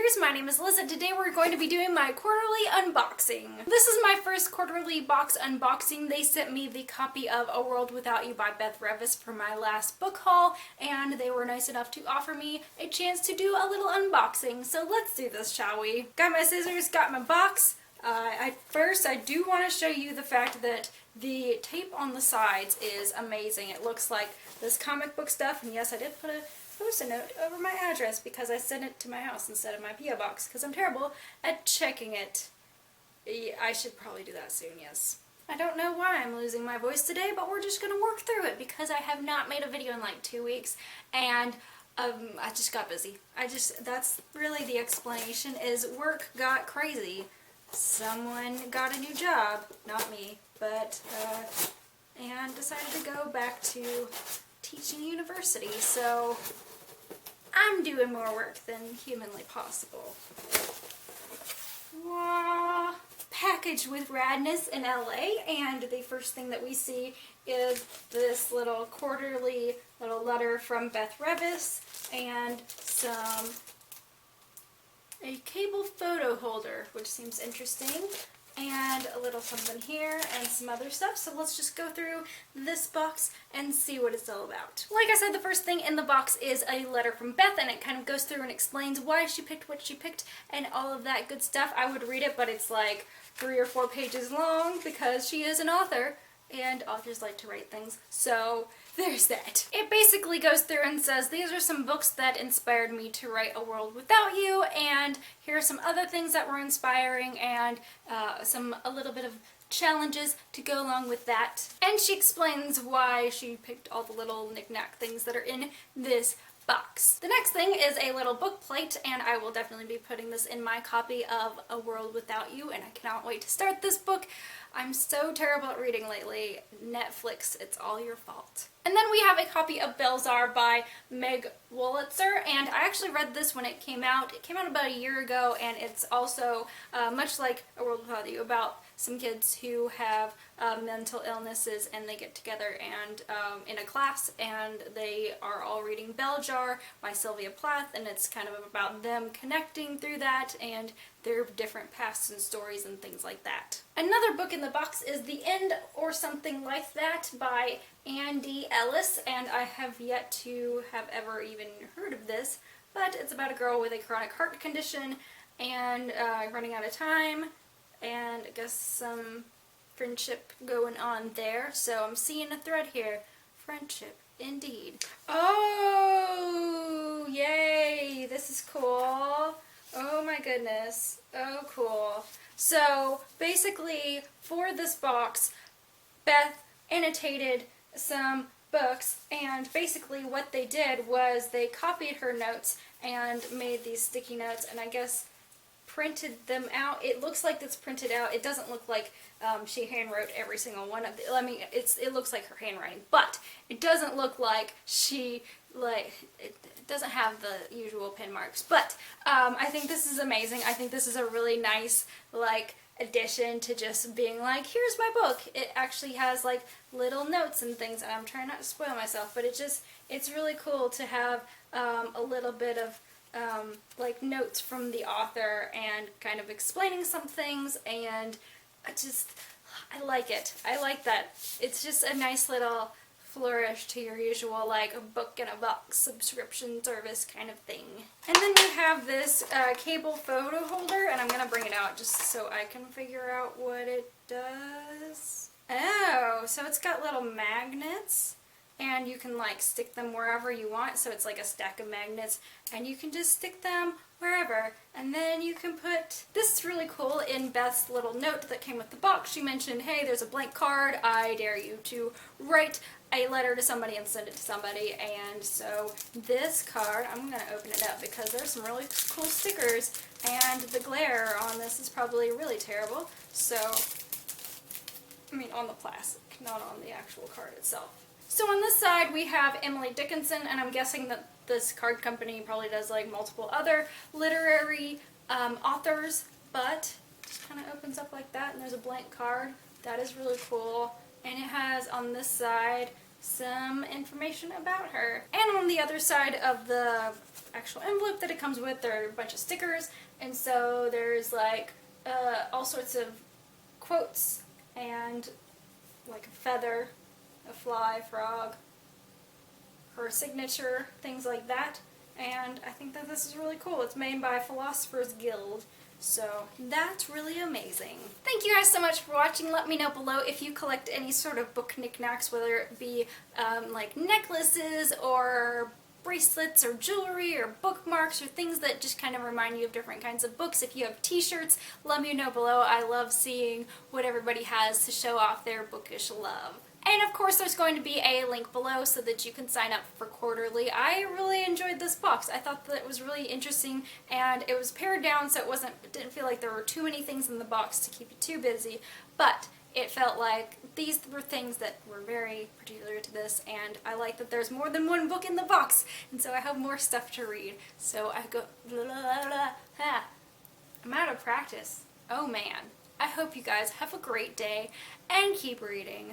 readers, my name is Liz and today we're going to be doing my quarterly unboxing. This is my first quarterly box unboxing. They sent me the copy of A World Without You by Beth Revis for my last book haul, and they were nice enough to offer me a chance to do a little unboxing. So let's do this, shall we? Got my scissors, got my box. First, I do want to show you the fact that the tape on the sides is amazing. It looks like this comic book stuff, and yes, I did put a post-it note over my address because I sent it to my house instead of my P.O. box because I'm terrible at checking it. I should probably do that soon, yes. I don't know why I'm losing my voice today, but we're just going to work through it because I have not made a video in like 2 weeks, and I just got busy. That's really the explanation, is work got crazy. Someone got a new job, not me, but, and decided to go back to teaching university, so I'm doing more work than humanly possible. Wah! Packaged with radness in LA, and the first thing that we see is this little quarterly little letter from Beth Revis and a cable photo holder, which seems interesting, and a little something here and some other stuff. So let's just go through this box and see what it's all about. Like I said, the first thing in the box is a letter from Beth, and it kind of goes through and explains why she picked what she picked and all of that good stuff. I would read it, but it's like 3 or 4 pages long because she is an author and authors like to write things. So there's that. It basically goes through and says, these are some books that inspired me to write A World Without You, and here are some other things that were inspiring, and a little bit of challenges to go along with that. And she explains why she picked all the little knick-knack things that are in this box. The next thing is a little book plate, and I will definitely be putting this in my copy of A World Without You, and I cannot wait to start this book. I'm so terrible at reading lately. Netflix, it's all your fault. And then we have a copy of Belzar by Meg Wolitzer, and I actually read this when it came out. It came out about a year ago, and it's also, much like A World Without You, about some kids who have mental illnesses, and they get together and in a class, and they are all reading Belzar by Sylvia Plath, and it's kind of about them connecting through that and their different pasts and stories and things like that. Another book in the box is The End or Something Like That by Andy Ellis, and I have yet to have ever even heard of this, but it's about a girl with a chronic heart condition and running out of time, and I guess some friendship going on there. So I'm seeing a thread here. Friendship, indeed. Oh, yay! This is cool. Oh my goodness. Oh, cool. So basically, for this box, Beth annotated some books, and basically what they did was they copied her notes and made these sticky notes, and I guess printed them out. It looks like it's printed out. It doesn't look like she handwrote every single one of the, I mean, it looks like her handwriting, but it doesn't look like she, it doesn't have the usual pen marks. But I think this is amazing. I think this is a really nice, addition to just being like, here's my book. It actually has little notes and things, and I'm trying not to spoil myself, but it's really cool to have a little bit of notes from the author and kind of explaining some things, and I like it. I like that. It's just a nice little flourish to your usual a book in a box subscription service kind of thing. And then you have this cable photo holder, and I'm going to bring it out just so I can figure out what it does. Oh, so it's got little magnets, and you can stick them wherever you want, so it's like a stack of magnets, and you can just stick them wherever, and then you can put, this is really cool, in Beth's little note that came with the box, she mentioned, hey, there's a blank card, I dare you to write a letter to somebody and send it to somebody. And so this card, I'm going to open it up because there's some really cool stickers, and the glare on this is probably really terrible, so, I mean on the plastic, not on the actual card itself. So on this side we have Emily Dickinson, and I'm guessing that this card company probably does multiple other literary authors, but it just kind of opens up like that, and there's a blank card. That is really cool. And it has on this side some information about her. And on the other side of the actual envelope that it comes with. There are a bunch of stickers, and so there's like all sorts of quotes and like a feather, a fly, frog, her signature, things like that. And I think that this is really cool. It's made by Philosopher's Guild. So that's really amazing. Thank you guys so much for watching. Let me know below if you collect any sort of book knickknacks, whether it be like necklaces or bracelets or jewelry or bookmarks or things that just kind of remind you of different kinds of books. If you have t-shirts, let me know below. I love seeing what everybody has to show off their bookish love. And of course there's going to be a link below so that you can sign up for quarterly. I really enjoyed this box. I thought that it was really interesting, and it was pared down so it didn't feel like there were too many things in the box to keep you too busy, but it felt like these were things that were very particular to this, and I like that there's more than one book in the box, and so I have more stuff to read. So I go, blah, blah, blah, ah. I'm out of practice. Oh man. I hope you guys have a great day and keep reading.